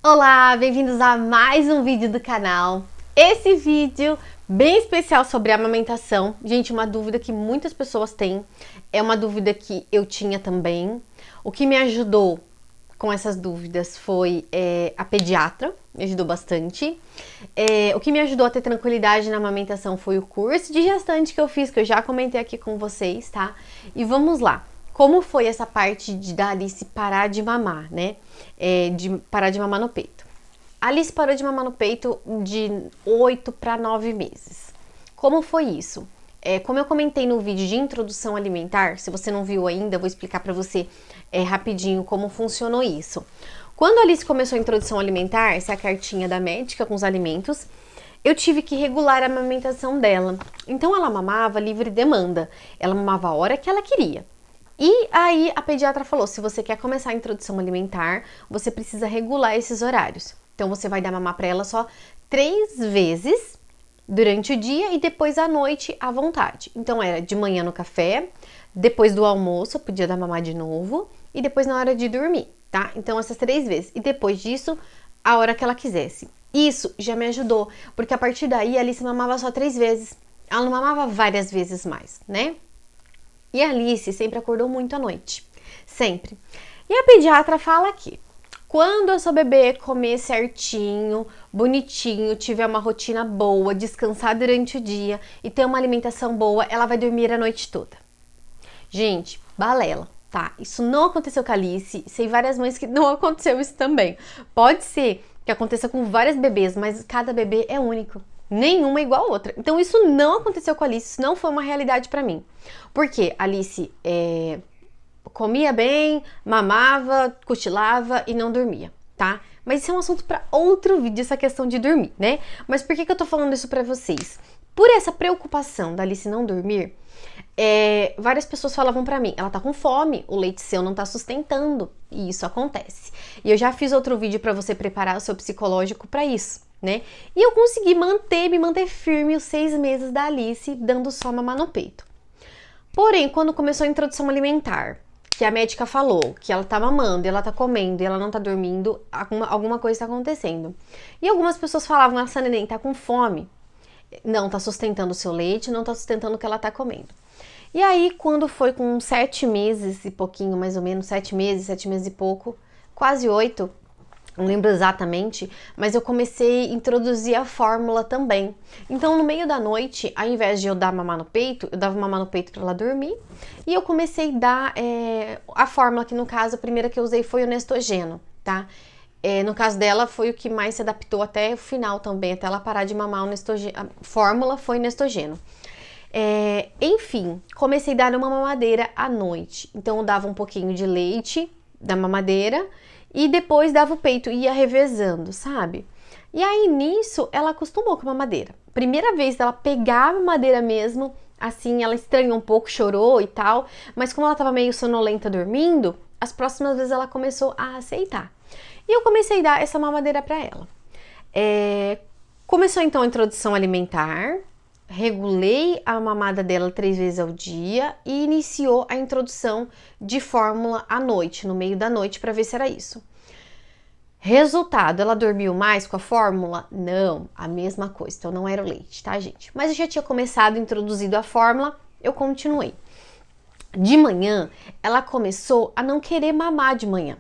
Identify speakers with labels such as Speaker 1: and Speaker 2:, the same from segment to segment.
Speaker 1: Olá, bem-vindos a mais um vídeo do canal. Esse vídeo bem especial sobre a amamentação. Gente, uma dúvida que muitas pessoas têm, é uma dúvida que eu tinha também. O que me ajudou com essas dúvidas foi a pediatra, me ajudou bastante. O que me ajudou a ter tranquilidade na amamentação foi o curso de gestante que eu fiz, que eu já comentei aqui com vocês, tá? E vamos lá. Como foi essa parte da Alice parar de mamar, né? De parar de mamar no peito. A Alice parou de mamar no peito de 8 para 9 meses. Como foi isso? Como eu comentei no vídeo de introdução alimentar, se você não viu ainda, eu vou explicar para você rapidinho como funcionou isso. Quando a Alice começou a introdução alimentar, essa é a cartinha da médica com os alimentos, eu tive que regular a amamentação dela. Então ela mamava livre demanda, ela mamava a hora que ela queria. E aí a pediatra falou, se você quer começar a introdução alimentar, você precisa regular esses horários. Então você vai dar mamar para ela só 3 vezes durante o dia e depois à noite à vontade. Então era de manhã no café, depois do almoço, podia dar mamar de novo e depois na hora de dormir, tá? Então essas 3 vezes. E depois disso, a hora que ela quisesse. Isso já me ajudou, porque a partir daí a Alice mamava só 3 vezes. Ela não mamava várias vezes mais, né? E a Alice sempre acordou muito à noite, sempre. E a pediatra fala aqui, quando a sua bebê comer certinho, bonitinho, tiver uma rotina boa, descansar durante o dia e ter uma alimentação boa, ela vai dormir a noite toda. Gente, balela, tá? Isso não aconteceu com a Alice, sei várias mães que não aconteceu isso também. Pode ser que aconteça com várias bebês, mas cada bebê é único. Nenhuma é igual a outra. Então isso não aconteceu com a Alice, isso não foi uma realidade pra mim. Porque a Alice comia bem, mamava, cochilava e não dormia, tá? Mas isso é um assunto pra outro vídeo, essa questão de dormir, né? Mas por que eu tô falando isso pra vocês? Por essa preocupação da Alice não dormir, várias pessoas falavam pra mim, ela tá com fome, o leite seu não tá sustentando, e isso acontece. E eu já fiz outro vídeo pra você preparar o seu psicológico pra isso, né? E eu consegui me manter firme os 6 meses da Alice, dando só mamar no peito. Porém, quando começou a introdução alimentar, que a médica falou que ela tá mamando, ela tá comendo e ela não tá dormindo, alguma coisa tá acontecendo. E algumas pessoas falavam, essa neném tá com fome, não tá sustentando o seu leite, não tá sustentando o que ela tá comendo. E aí, quando foi com 7 meses e pouquinho, mais ou menos, 7 meses e pouco, quase 8, não lembro exatamente, mas eu comecei a introduzir a fórmula também. Então, no meio da noite, ao invés de eu dar mamar no peito, eu dava mamar no peito para ela dormir. E eu comecei a dar a fórmula, que no caso, a primeira que eu usei foi o Nestogeno, tá? No caso dela, foi o que mais se adaptou até o final também, até ela parar de mamar o Nestogeno. A fórmula foi Nestogeno. Enfim, comecei a dar uma mamadeira à noite. Então, eu dava um pouquinho de leite da mamadeira e depois dava o peito, ia revezando, sabe? E aí, nisso, ela acostumou com a mamadeira. Primeira vez dela pegar a mamadeira mesmo, assim, ela estranhou um pouco, chorou e tal, mas como ela tava meio sonolenta dormindo, as próximas vezes ela começou a aceitar. E eu comecei a dar essa mamadeira pra ela. Começou então a introdução alimentar, regulei a mamada dela 3 vezes ao dia e iniciou a introdução de fórmula à noite, no meio da noite, para ver se era isso. Resultado, ela dormiu mais com a fórmula? Não, a mesma coisa, então não era o leite, tá, gente? Mas eu já tinha começado, introduzido a fórmula, eu continuei. De manhã, ela começou a não querer mamar de manhã.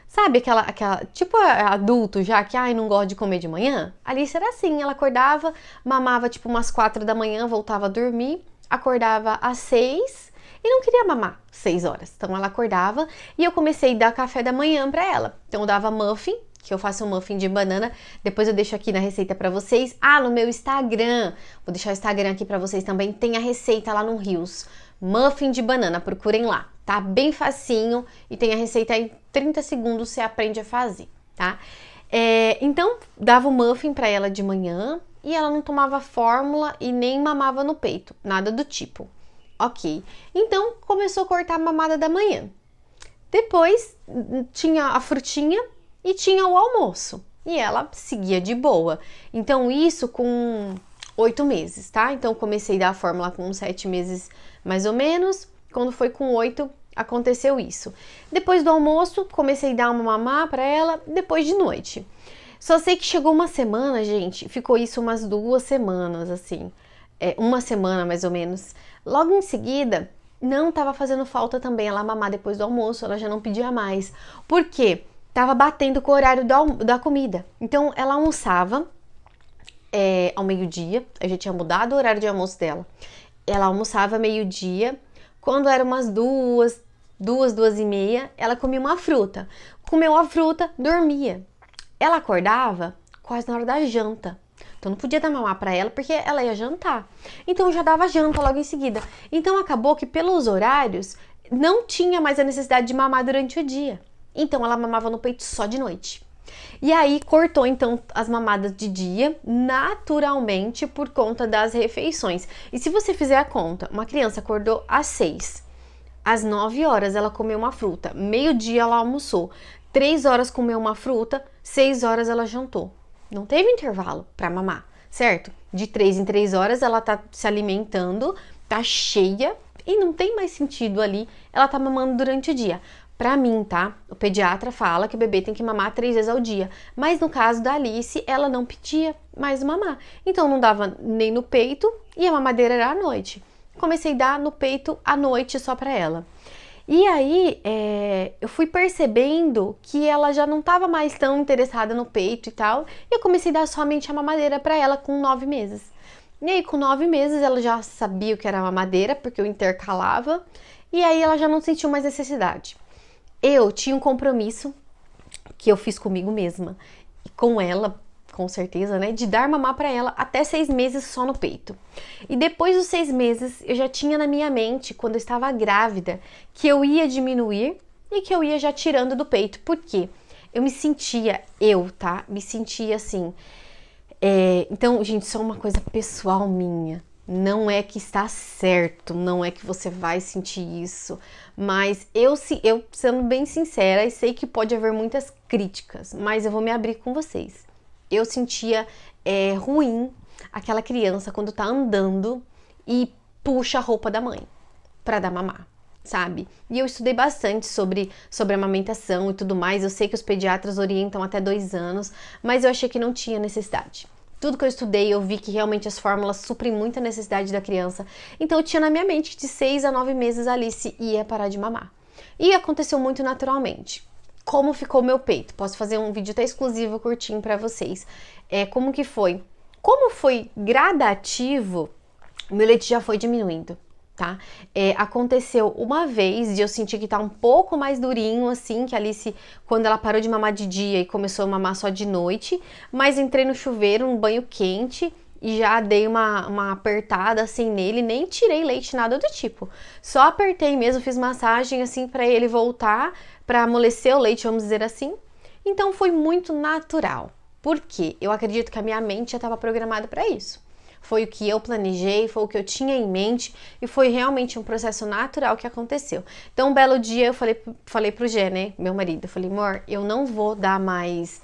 Speaker 1: Sabe aquela tipo adulto já que não gosta de comer de manhã? A Alice era assim, ela acordava, mamava tipo umas 4 da manhã, voltava a dormir, acordava às 6 e não queria mamar 6 horas. Então ela acordava e eu comecei a dar café da manhã pra ela. Então eu dava muffin, que eu faço um muffin de banana, depois eu deixo aqui na receita pra vocês. No meu Instagram, vou deixar o Instagram aqui pra vocês também, tem a receita lá no Reels. Muffin de banana, procurem lá, tá? Bem facinho e tem a receita aí, 30 segundos você aprende a fazer, tá? Então, dava o muffin pra ela de manhã e ela não tomava fórmula e nem mamava no peito, nada do tipo. Ok, então começou a cortar a mamada da manhã. Depois tinha a frutinha e tinha o almoço e ela seguia de boa. Então, isso com 8 meses, tá? Então, comecei a dar a fórmula com 7 meses mais ou menos. Quando foi com 8, aconteceu isso. Depois do almoço, comecei a dar uma mamá pra ela, depois de noite. Só sei que chegou uma semana, gente, ficou isso umas 2 semanas, assim. Uma semana, mais ou menos. Logo em seguida, não tava fazendo falta também ela mamar depois do almoço, ela já não pedia mais. Por quê? Tava batendo com o horário da comida. Então, ela almoçava ao meio-dia, eu já tinha mudado o horário de almoço dela. Ela almoçava meio-dia, quando era umas 2h30, ela comia uma fruta. Comeu a fruta, dormia. Ela acordava quase na hora da janta. Então não podia dar mamar pra ela porque ela ia jantar. Então eu já dava janta logo em seguida. Então acabou que pelos horários não tinha mais a necessidade de mamar durante o dia. Então ela mamava no peito só de noite. E aí cortou então as mamadas de dia naturalmente por conta das refeições. E se você fizer a conta, uma criança acordou às 6, às 9 horas ela comeu uma fruta, meio-dia ela almoçou, 3 horas comeu uma fruta, 6 horas ela jantou. Não teve intervalo para mamar, certo? De 3 em 3 horas ela tá se alimentando, tá cheia e não tem mais sentido ali ela tá mamando durante o dia. Pra mim, tá? O pediatra fala que o bebê tem que mamar 3 vezes ao dia. Mas no caso da Alice, ela não pedia mais mamar. Então não dava nem no peito e a mamadeira era à noite. Comecei a dar no peito à noite só pra ela. E aí, eu fui percebendo que ela já não estava mais tão interessada no peito e tal. E eu comecei a dar somente a mamadeira pra ela com 9 meses. E aí, com 9 meses, ela já sabia o que era mamadeira, porque eu intercalava. E aí, ela já não sentiu mais necessidade. Eu tinha um compromisso que eu fiz comigo mesma e com ela, com certeza, né, de dar mamar para ela até 6 meses só no peito. E depois dos 6 meses, eu já tinha na minha mente, quando eu estava grávida, que eu ia diminuir e que eu ia já tirando do peito. Por quê? Eu me sentia, me sentia assim. Então, gente, isso é uma coisa pessoal minha. Não é que está certo, não é que você vai sentir isso, mas eu sendo bem sincera, e sei que pode haver muitas críticas, mas eu vou me abrir com vocês. Eu sentia ruim aquela criança quando tá andando e puxa a roupa da mãe para dar mamar, sabe? E eu estudei bastante sobre amamentação e tudo mais, eu sei que os pediatras orientam até 2 anos, mas eu achei que não tinha necessidade. Tudo que eu estudei, eu vi que realmente as fórmulas suprem muita necessidade da criança. Então eu tinha na minha mente que de 6 a 9 meses a Alice ia parar de mamar. E aconteceu muito naturalmente. Como ficou meu peito? Posso fazer um vídeo até exclusivo, curtinho pra vocês. Como que foi? Como foi gradativo, meu leite já foi diminuindo, tá? Aconteceu uma vez de eu sentir que tá um pouco mais durinho, assim, que a Alice, quando ela parou de mamar de dia e começou a mamar só de noite, mas entrei no chuveiro, um banho quente, e já dei uma apertada, assim, nele, nem tirei leite, nada do tipo. Só apertei mesmo, fiz massagem, assim, pra ele voltar, pra amolecer o leite, vamos dizer assim. Então, foi muito natural. Por quê? Eu acredito que a minha mente já estava programada pra isso. Foi o que eu planejei, foi o que eu tinha em mente e foi realmente um processo natural que aconteceu. Então, um belo dia eu falei pro Gê, né, meu marido, eu falei, amor, eu não vou dar mais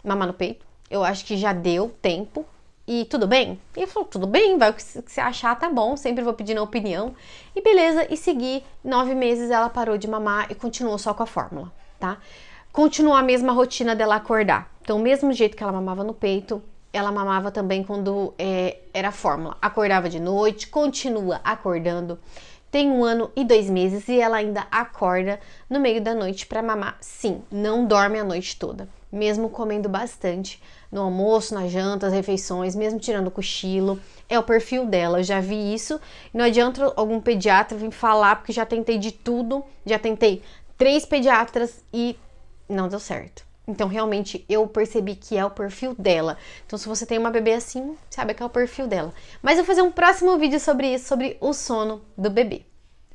Speaker 1: mamar no peito, eu acho que já deu tempo e tudo bem? E ele falou, tudo bem, vai o que você achar, tá bom, sempre vou pedindo a opinião. E beleza, e segui, 9 meses ela parou de mamar e continuou só com a fórmula, tá? Continuou a mesma rotina dela acordar. Então, o mesmo jeito que ela mamava no peito, ela mamava também quando era fórmula. Acordava de noite, continua acordando. Tem 1 ano e 2 meses e ela ainda acorda no meio da noite para mamar. Sim, não dorme a noite toda, mesmo comendo bastante no almoço, na janta, as refeições, mesmo tirando o cochilo. É o perfil dela, eu já vi isso. Não adianta algum pediatra vir falar, porque já tentei de tudo, já tentei 3 pediatras e não deu certo. Então, realmente, eu percebi que é o perfil dela. Então, se você tem uma bebê assim, sabe que é o perfil dela. Mas eu vou fazer um próximo vídeo sobre isso, sobre o sono do bebê,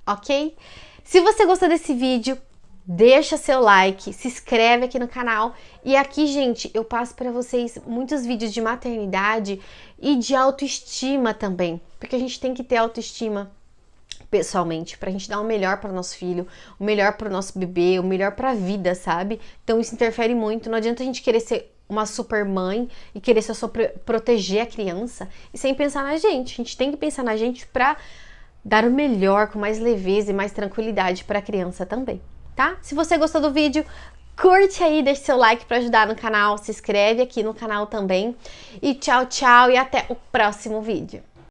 Speaker 1: ok? Se você gostou desse vídeo, deixa seu like, se inscreve aqui no canal. E aqui, gente, eu passo para vocês muitos vídeos de maternidade e de autoestima também. Porque a gente tem que ter autoestima pessoalmente, pra gente dar o melhor para o nosso filho, o melhor para o nosso bebê, o melhor para a vida, sabe? Então isso interfere muito, não adianta a gente querer ser uma super mãe e querer só proteger a criança e sem pensar na gente. A gente tem que pensar na gente pra dar o melhor com mais leveza e mais tranquilidade para a criança também, tá? Se você gostou do vídeo, curte aí, deixe seu like para ajudar no canal, se inscreve aqui no canal também. E tchau, tchau e até o próximo vídeo.